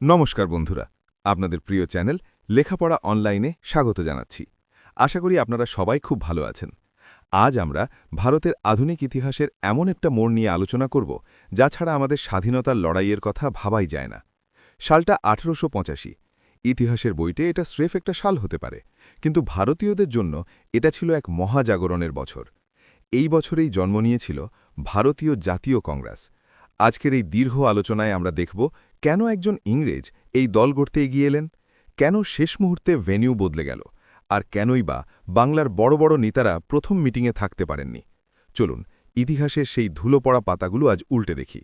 নমস্কার বন্ধুরা, আপনাদের প্রিয় চ্যানেল লেখাপড়া অনলাইনে স্বাগত জানাচ্ছি। আশা করি আপনারা সবাই খুব ভালো আছেন। আজ আমরা ভারতের আধুনিক ইতিহাসের এমন একটা মোড় নিয়ে আলোচনা করব যা ছাড়া আমাদের স্বাধীনতার লড়াইয়ের কথা ভাবাই যায় না। সালটা 1885। ইতিহাসের বইতে এটা স্রেফ একটা সাল হতে পারে, কিন্তু ভারতীয়দের জন্য এটা ছিল এক মহাজাগরণের বছর। এই বছরেই জন্ম নিয়েছিল ভারতীয় জাতীয় কংগ্রেস। আজকের এই দীর্ঘ আলোচনায় আমরা দেখব কেন একজন ইংরেজ এই দল গড়তে এগিয়ে এলেন, কেন শেষ মুহূর্তে ভেন্যু বদলে গেল, আর কেনই বা বাংলার বড় বড় নেতারা প্রথম মিটিংয়ে থাকতে পারেননি। চলুন ইতিহাসের সেই ধুলো পড়া পাতাগুলো আজ উল্টে দেখি।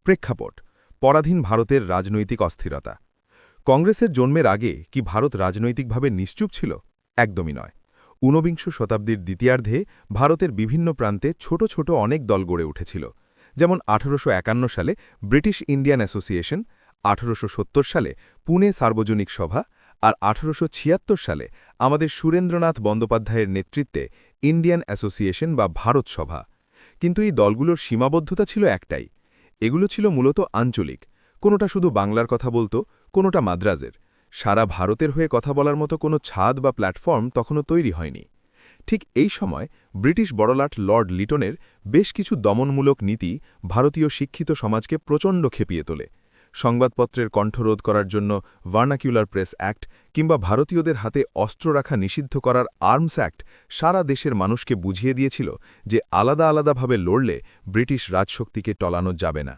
প্রেক্ষাপট: পরাধীন ভারতের রাজনৈতিক অস্থিরতা। কংগ্রেসের জন্মের আগে কি ভারত রাজনৈতিকভাবে নিশ্চুপ ছিল? একদমই নয়। ঊনবিংশ শতাব্দীর দ্বিতীয়ার্ধে ভারতের বিভিন্ন প্রান্তে ছোট ছোট অনেক দল গড়ে উঠেছিল, যেমন 1851 সালে ব্রিটিশ ইন্ডিয়ান অ্যাসোসিয়েশন, 1870 সালে পুনে সার্বজনিক সভা, আর 1876 সালে আমাদের সুরেন্দ্রনাথ বন্দ্যোপাধ্যায়ের নেতৃত্বে ইন্ডিয়ান অ্যাসোসিয়েশন বা ভারত সভা। কিন্তু এই দলগুলোর সীমাবদ্ধতা ছিল একটাই, এগুলো ছিল মূলত আঞ্চলিক। কোনোটা শুধু বাংলার কথা বলতো, কোনোটা মাদ্রাজের। সারা ভারতের হয়ে কথা বলার মতো কোনো ছাদ বা প্ল্যাটফর্ম তখনও তৈরি হয়নি। ঠিক এই সময় ব্রিটিশ বড়লাট লর্ড লিটনের বেশ কিছু দমনমূলক নীতি ভারতীয় শিক্ষিত সমাজকে প্রচণ্ড খেপিয়ে তোলে। সংবাদপত্রের কণ্ঠরোধ করার জন্য ভার্নাকিউলার প্রেস অ্যাক্ট কিংবা ভারতীয়দের হাতে অস্ত্র রাখা নিষিদ্ধ করার আর্মস অ্যাক্ট সারা দেশের মানুষকে বুঝিয়ে দিয়েছিল যে আলাদা আলাদাভাবে লড়লে ব্রিটিশ রাজশক্তিকে টলানো যাবে না।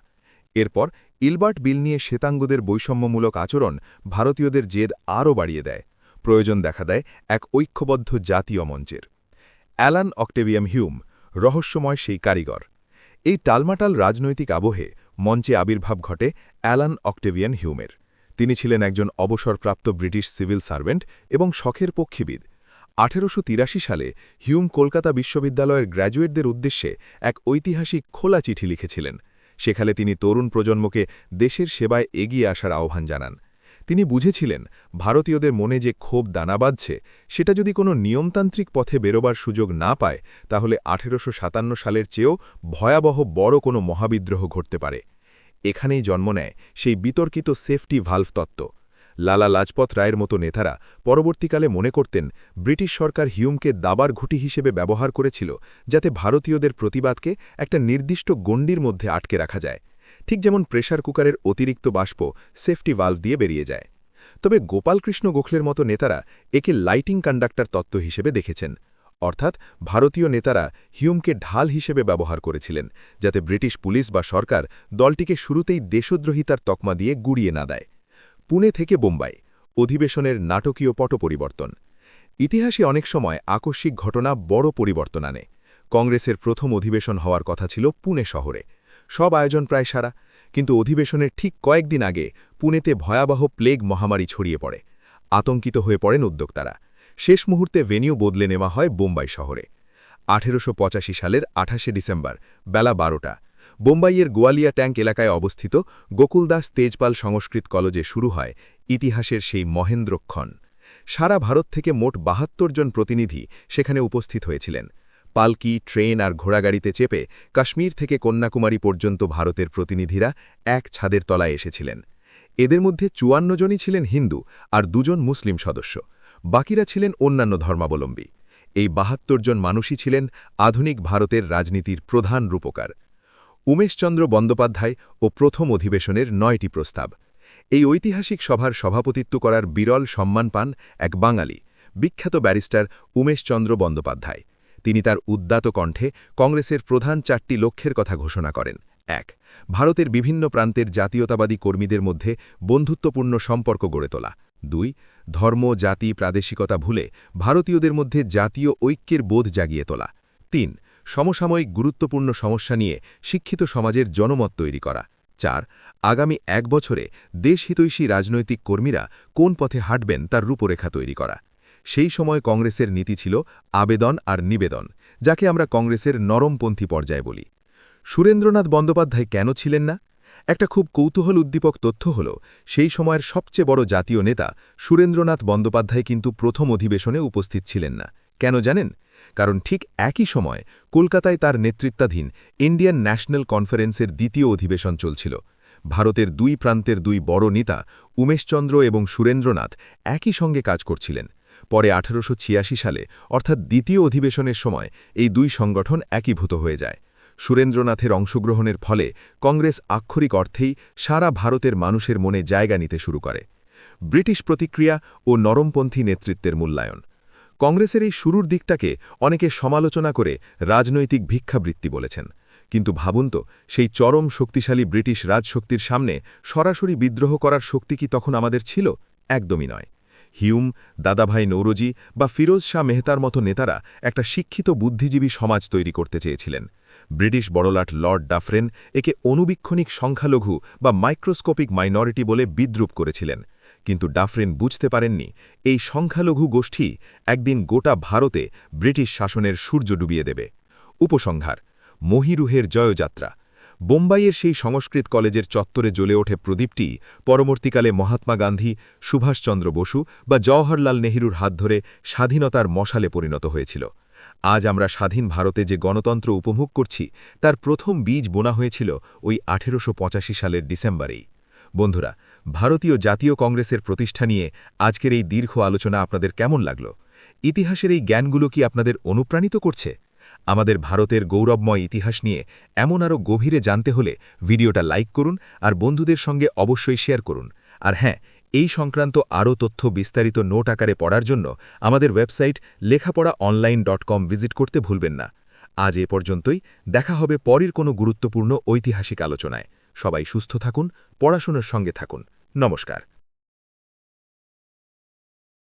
এরপর ইলবার্ট বিল নিয়ে শ্বেতাঙ্গদের বৈষম্যমূলক আচরণ ভারতীয়দের জেদ আরও বাড়িয়ে দেয়। প্রয়োজন দেখা দেয় এক ঐক্যবদ্ধ জাতীয় মঞ্চের। অ্যালান অক্টেভিয়াম হিউম, রহস্যময় সেই কারিগর। এই টালমাটাল রাজনৈতিক আবহে মঞ্চে আবির্ভাব ঘটে অ্যালান অক্টেভিয়ান হিউমের। তিনি ছিলেন একজন অবসরপ্রাপ্ত ব্রিটিশ সিভিল সার্ভেন্ট এবং শখের পক্ষীবিদ। 1883 সালে হিউম কলকাতা বিশ্ববিদ্যালয়ের গ্র্যাজুয়েটদের উদ্দেশ্যে এক ঐতিহাসিক খোলা চিঠি লিখেছিলেন। সেখানে তিনি তরুণ প্রজন্মকে দেশের সেবায় এগিয়ে আসার আহ্বান জানান। তিনি বুঝেছিলেন ভারতীয়দের মনে যে ক্ষোভ দানা বাঁধছে, সেটা যদি কোনো নিয়মতান্ত্রিক পথে বেরোবার সুযোগ না পায়, তাহলে 1857 সালের চেয়েও ভয়াবহ বড় কোনো মহাবিদ্রোহ ঘটতে পারে। এখানেই জন্ম নেয় সেই বিতর্কিত সেফটি ভালভ তত্ত্ব। লালা লাজপত রায়ের মতো নেতারা পরবর্তীকালে মনে করতেন ব্রিটিশ সরকার হিউমকে দাবার ঘুঁটি হিসেবে ব্যবহার করেছিল, যাতে ভারতীয়দের প্রতিবাদকে একটা নির্দিষ্ট গণ্ডির মধ্যে আটকে রাখা যায়, ঠিক যেমন প্রেসার কুকারের অতিরিক্ত বাষ্প সেফটি ভালভ দিয়ে বেরিয়ে যায়। তবে গোপালকৃষ্ণ গোখলের মতো নেতারা একে লাইটিং কন্ডাক্টর তত্ত্ব হিসেবে দেখেছেন, অর্থাৎ ভারতীয় নেতারা হিউমকে ঢাল হিসেবে ব্যবহার করেছিলেন, যাতে ব্রিটিশ পুলিশ বা সরকার দলটিকে শুরুতেই দেশদ্রোহিতার তকমা দিয়ে গুড়িয়ে না দেয়। পুনে থেকে বোম্বাই, অধিবেশনের নাটকীয় পট পরিবর্তন। ইতিহাসে অনেক সময় আকস্মিক ঘটনা বড় পরিবর্তন আনে। কংগ্রেসের প্রথম অধিবেশন হওয়ার কথা ছিল পুনে শহরে। সব আয়োজন প্রায় সারা, কিন্তু অধিবেশনের ঠিক কয়েকদিন আগে পুনেতে ভয়াবহ প্লেগ মহামারী ছড়িয়ে পড়ে। আতঙ্কিত হয়ে পড়েন উদ্যোক্তারা। শেষ মুহূর্তে ভেন্যু বদলে নেওয়া হয় বোম্বাই শহরে। 1885 সালের 28 ডিসেম্বর বেলা 12টা বোম্বাইয়ের গোয়ালিয়া ট্যাঙ্ক এলাকায় অবস্থিত গোকুলদাস তেজপাল সংস্কৃত কলেজে শুরু হয় ইতিহাসের সেই মহেন্দ্রক্ষণ। সারা ভারত থেকে মোট 72 জন প্রতিনিধি সেখানে উপস্থিত হয়েছিলেন। পালকি, ট্রেন আর ঘোড়াগাড়িতে চেপে কাশ্মীর থেকে কন্যাকুমারী পর্যন্ত ভারতের প্রতিনিধিরা এক ছাদের তলায় এসেছিলেন। এদের মধ্যে 54 জনই ছিলেন হিন্দু আর 2 জন মুসলিম সদস্য, বাকিরা ছিলেন অন্যান্য ধর্মাবলম্বী। এই 72 জন মানুষই ছিলেন আধুনিক ভারতের রাজনীতির প্রধান রূপকার। উমেশচন্দ্র বন্দ্যোপাধ্যায় ও প্রথম অধিবেশনের 9টি প্রস্তাব। এই ঐতিহাসিক সভার সভাপতিত্ব করার বিরল সম্মান পান এক বাঙালি, বিখ্যাত ব্যারিস্টার উমেশচন্দ্র বন্দ্যোপাধ্যায়। তিনি তার উদ্দাত কণ্ঠে কংগ্রেসের প্রধান 4টি লক্ষ্যের কথা ঘোষণা করেন। 1. ভারতের বিভিন্ন প্রান্তের জাতীয়তাবাদী কর্মীদের মধ্যে বন্ধুত্বপূর্ণ সম্পর্ক গড়ে তোলা। 2. ধর্ম, জাতি, প্রাদেশিকতা ভুলে ভারতীয়দের মধ্যে জাতীয় ঐক্যের বোধ জাগিয়ে তোলা। 3. সমসাময়িক গুরুত্বপূর্ণ সমস্যা নিয়ে শিক্ষিত সমাজের জনমত তৈরি করা। 4. আগামী 1 বছরে দেশহিতৈষী রাজনৈতিক কর্মীরা কোন পথে হাঁটবেন তার রূপরেখা তৈরি করা। সেই সময় কংগ্রেসের নীতি ছিল আবেদন আর নিবেদন, যাকে আমরা কংগ্রেসের নরমপন্থী পর্যায়ে বলি। সুরেন্দ্রনাথ বন্দ্যোপাধ্যায় কেন ছিলেন না? একটা খুব কৌতূহল উদ্দীপক তথ্য হল, সেই সময়ের সবচেয়ে বড় জাতীয় নেতা সুরেন্দ্রনাথ বন্দ্যোপাধ্যায় কিন্তু প্রথম অধিবেশনে উপস্থিত ছিলেন না। কেন জানেন? কারণ ঠিক একই সময় কলকাতায় তার নেতৃত্বাধীন ইন্ডিয়ান ন্যাশনাল কনফারেন্সের দ্বিতীয় অধিবেশন চলছিল। ভারতের দুই প্রান্তের দুই বড় নেতা উমেশচন্দ্র এবং সুরেন্দ্রনাথ একই সঙ্গে কাজ করছিলেন। পরে 1886 সালে অর্থাৎ দ্বিতীয় অধিবেশনের সময় এই দুই সংগঠন একীভূত হয়ে যায়। সুরেন্দ্রনাথের অংশগ্রহণের ফলে কংগ্রেস আক্ষরিক অর্থেই সারা ভারতের মানুষের মনে জায়গা নিতে শুরু করে। ব্রিটিশ প্রতিক্রিয়া ও নরমপন্থী নেতৃত্বের মূল্যায়ন। কংগ্রেসের এই শুরুর দিকটাকে অনেকে সমালোচনা করে রাজনৈতিক ভিক্ষাবৃত্তি বলেছেন। কিন্তু ভাবুন তো, সেই চরম শক্তিশালী ব্রিটিশ রাজশক্তির সামনে সরাসরি বিদ্রোহ করার শক্তি কি তখন আমাদের ছিল? একদমই নয়। হিউম, দাদাভাই নৌরোজি বা ফিরোজ শাহ মেহতার মতো নেতারা একটা শিক্ষিত বুদ্ধিজীবী সমাজ তৈরি করতে চেয়েছিলেন। ব্রিটিশ বড়লাট লর্ড ডাফরেন একে অনুবীক্ষণিক সংখ্যালঘু বা মাইক্রোস্কোপিক মাইনরিটি বলে বিদ্রূপ করেছিলেন। কিন্তু ডাফরেন বুঝতে পারেননি এই সংখ্যালঘু গোষ্ঠী একদিন গোটা ভারতে ব্রিটিশ শাসনের সূর্য ডুবিয়ে দেবে। উপসংহার: মহীরুহের জয়যাত্রা। বোম্বাইয়ের সেই সংস্কৃত কলেজের চত্বরে জ্বলে ওঠে প্রদীপটি পরবর্তীকালে মহাত্মা গান্ধী, সুভাষচন্দ্র বসু বা জওহরলাল নেহরুর হাত ধরে স্বাধীনতার মশালে পরিণত হয়েছিল। আজ আমরা স্বাধীন ভারতে যে গণতন্ত্র উপভোগ করছি তার প্রথম বীজ বোনা হয়েছিল ওই 1885 সালের ডিসেম্বরেই। বন্ধুরা, ভারতীয় জাতীয় কংগ্রেসের প্রতিষ্ঠা নিয়ে আজকের এই দীর্ঘ আলোচনা আপনাদের কেমন লাগল? ইতিহাসের এই জ্ঞানগুলো কি আপনাদের অনুপ্রাণিত করছে? আমাদের ভারতের গৌরবময় ইতিহাস নিয়ে এমন আরও গভীরে জানতে হলে ভিডিওটা লাইক করুন আর বন্ধুদের সঙ্গে অবশ্যই শেয়ার করুন। আর হ্যাঁ, এই সংক্রান্ত আরও তথ্য বিস্তারিত নোট আকারে পড়ার জন্য আমাদের ওয়েবসাইট লেখাপড়াঅনলাইন.com ভিজিট করতে ভুলবেন না। আজ এ পর্যন্তই। দেখা হবে পরের কোনো গুরুত্বপূর্ণ ঐতিহাসিক আলোচনায়। সবাই সুস্থ থাকুন, পড়াশোনার সঙ্গে থাকুন। নমস্কার।